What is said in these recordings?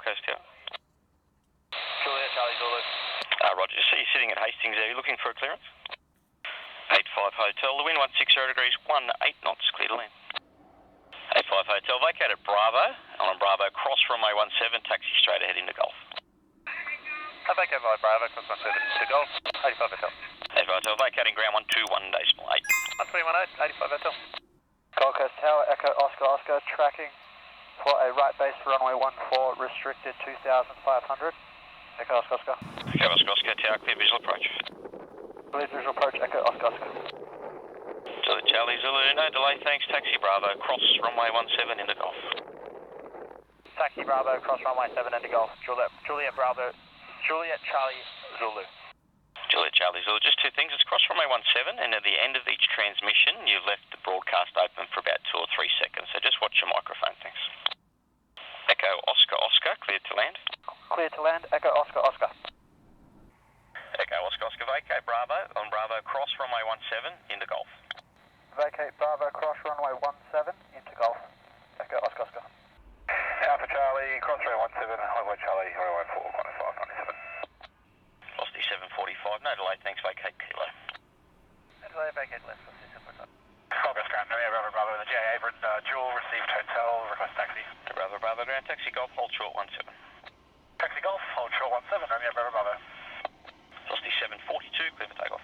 Coast here. Juliet, Charlie Zulu. Roger, just see you sitting at Hastings there. You looking for a clearance? 85 Hotel, the wind 160 degrees, 18 knots, clear to land. 85 Hotel, vacated Bravo, on Bravo, cross runway 17, taxi straight ahead into Golf. Vacate by Bravo, cross 17 to Golf, 85 Hotel. 85 Hotel, vacating ground 121 decimal 8. 1318, 85 Hotel. Gold Coast Tower, Echo Oscar Oscar, tracking for a right base runway 14, restricted 2,500. Echo Oscar Oscar. Echo Oscar Oscar, Tower, clear visual approach. Clear visual approach, Echo Oscar Oscar. Zulu Charlie Zulu, no delay, thanks, taxi Bravo, cross runway 17 into Golf. Taxi Bravo, cross runway 7 into Golf. Juliet Bravo, Juliet Charlie Zulu. Juliet Charlie Zulu, just two things. It's cross runway 17, and at the end of each transmission, you've left the broadcast open for about 2 or 3 seconds, so just watch your microphone, thanks. Echo Oscar Oscar, cleared to land. Clear to land, Echo Oscar Oscar. Echo Oscar Oscar, vacate Bravo, on Bravo, cross runway 17 into Golf. Vacate Bravo, cross runway 17 into Golf. Echo Oscar Oscar. Alpha Charlie, cross runway 17, Highway Charlie, runway 4, 95, 97. Velocity 745, no delay, thanks, vacate Kilo. No delay, vacate left, velocity 745. Golf Coast Ground, Bravo, Bravo, the JA Abram, Jewel, received hotel, request taxi. Bravo, Bravo, ground taxi, Golf, hold short 17. Taxi Golf, hold short 17, Romeo, Bravo, Bravo. Velocity 742, clear for takeoff.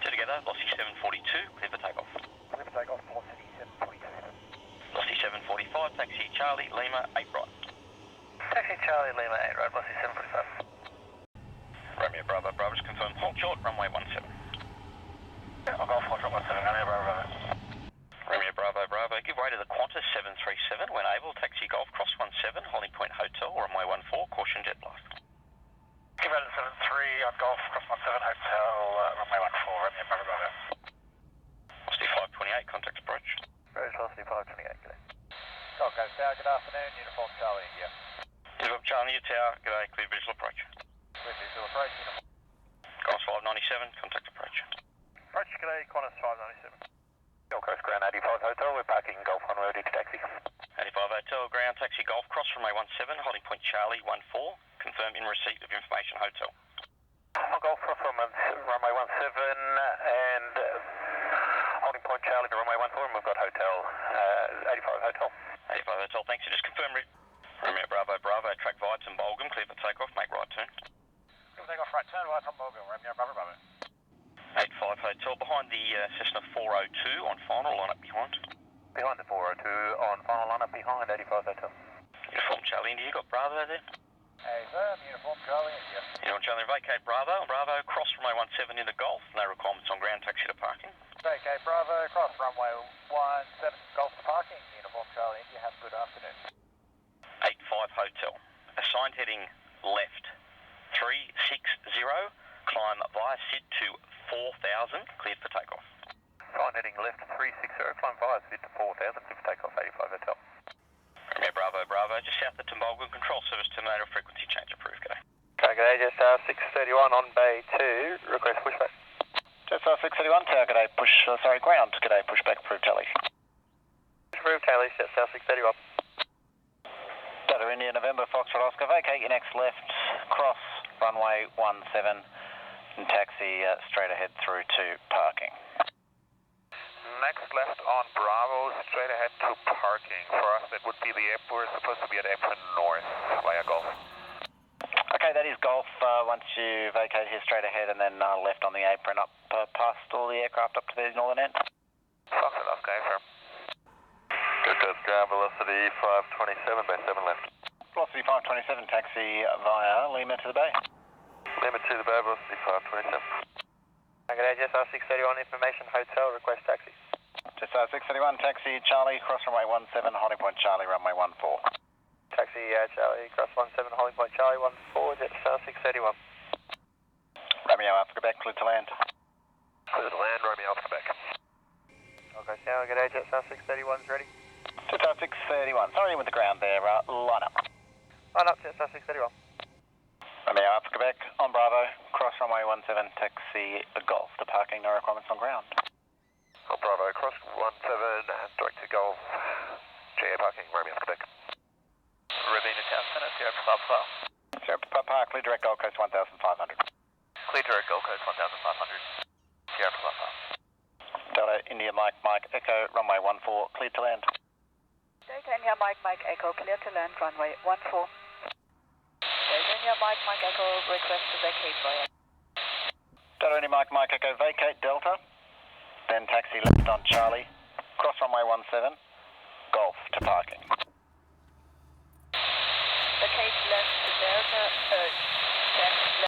Two together, velocity 742, clear for takeoff. Clear for takeoff, velocity 742. Velocity 745, taxi Charlie, Lima, 8 right. Taxi Charlie Lima 8 right, velocity 745. Romeo, Bravo, Bravo, just confirm, hold short, runway 17. I'll go hold short 17, Romeo, Bravo, Bravo. Romeo, Bravo, Bravo, give way to the Qantas 737, when able, taxi Golf, cross 17, holding point hotel, runway 14, caution jet blast. Give way to 73 on Golf, cross 17, hotel, runway 14, Romeo, Bravo, Bravo. Velocity 528, contact approach. Road velocity 528, good day. Gold Coast Tower, good afternoon, Uniform Charlie, India. Uniform Charlie, India Tower, g'day, clear visual approach. Clear visual approach, Uniform. Qantas 597, contact approach. Approach, good day, Qantas 597. Gold Coast Ground 85 Hotel, we're parking Golf on road into taxi. 85 Hotel, ground taxi Golf, cross runway 17, holding point Charlie 14, confirm in receipt of information hotel. On Golf, cross runway 17 and holding point Charlie to runway 14, and we've got hotel, 85 Hotel. 85 Hotel, thanks. So just confirm Romeo, Bravo, Bravo, track Vides and Bulgham, clear for takeoff, make right turn. Clear for takeoff, right turn, right on Bulgham, Romeo, Bravo, Bravo. 85 Hotel, behind the Cessna 402 on final, line up behind. Behind the 402 on final line up behind 85 Hotel. Uniform Charlie India, you got Bravo there? Affirm, Uniform Charlie India. Uniform Charlie, vacate Bravo, Bravo, cross runway 17 into Golf, no requirements on ground taxi to parking. Vacate Bravo, cross runway 17, Golf to parking, Uniform Charlie India, have a good afternoon. 85 Hotel, assigned heading left, 360, climb via SID to 4,000, cleared for takeoff. Sign heading left 360, climb via SID to 4,000, cleared for takeoff, 85 Hotel. Romeo, Bravo, Bravo, just south of Tumbulgum, control service terminator, frequency change approved, g'day. Okay, g'day, just 631 on Bay 2, request pushback. Just 631, tower, g'day, ground, g'day, pushback, approved tally. Approved tally, just 631. Delta India, November, Foxtrot Oscar, vacate your next left, cross runway 17, and taxi straight ahead through to parking. Next left on Bravo, straight ahead to parking. For us, it would be we're supposed to be at apron north via Golf. Okay, that is Golf. Once you vacate here, straight ahead, and then left on the apron up past all the aircraft up to the northern end. Foxtrot Oscar, affirm. Good Coast Ground, velocity 527, Bay 7 left. Velocity 527, taxi via Lima to the Bay. Lima to the Bay, velocity 527. Okay, just 631, information hotel, request taxi. Just 631, taxi Charlie, cross runway 17, holding point Charlie, runway 14. Taxi Charlie, cross 17, holding point Charlie, 14, just 631. Romeo Alpha Quebec, clear to land. Clear to land, Romeo Alpha Quebec. Okay, now good day, Jet 631's ready. Jet 631, sorry with the ground there, line up. Line up, Jet 631. Romeo Alpha Quebec, on Bravo, cross runway 17, taxi Golf to parking, no requirements on ground. On Bravo, cross 17, direct to Golf, GA parking, Romeo, Quebec. Ravina Town Centre, Sierra Papa. Sierra Papa, clear direct Gold Coast 1500. Clear direct Gold Coast 1500. Sierra Papa. Delta India Mike Mike Echo, runway 14, clear to land. Delta India Mike Mike Echo, clear to land, runway 14. Delta India Mike Mike Echo, request to vacate via. Delta India Mike Mike Echo, vacate Delta, then taxi left on Charlie, cross runway 17, Golf to parking.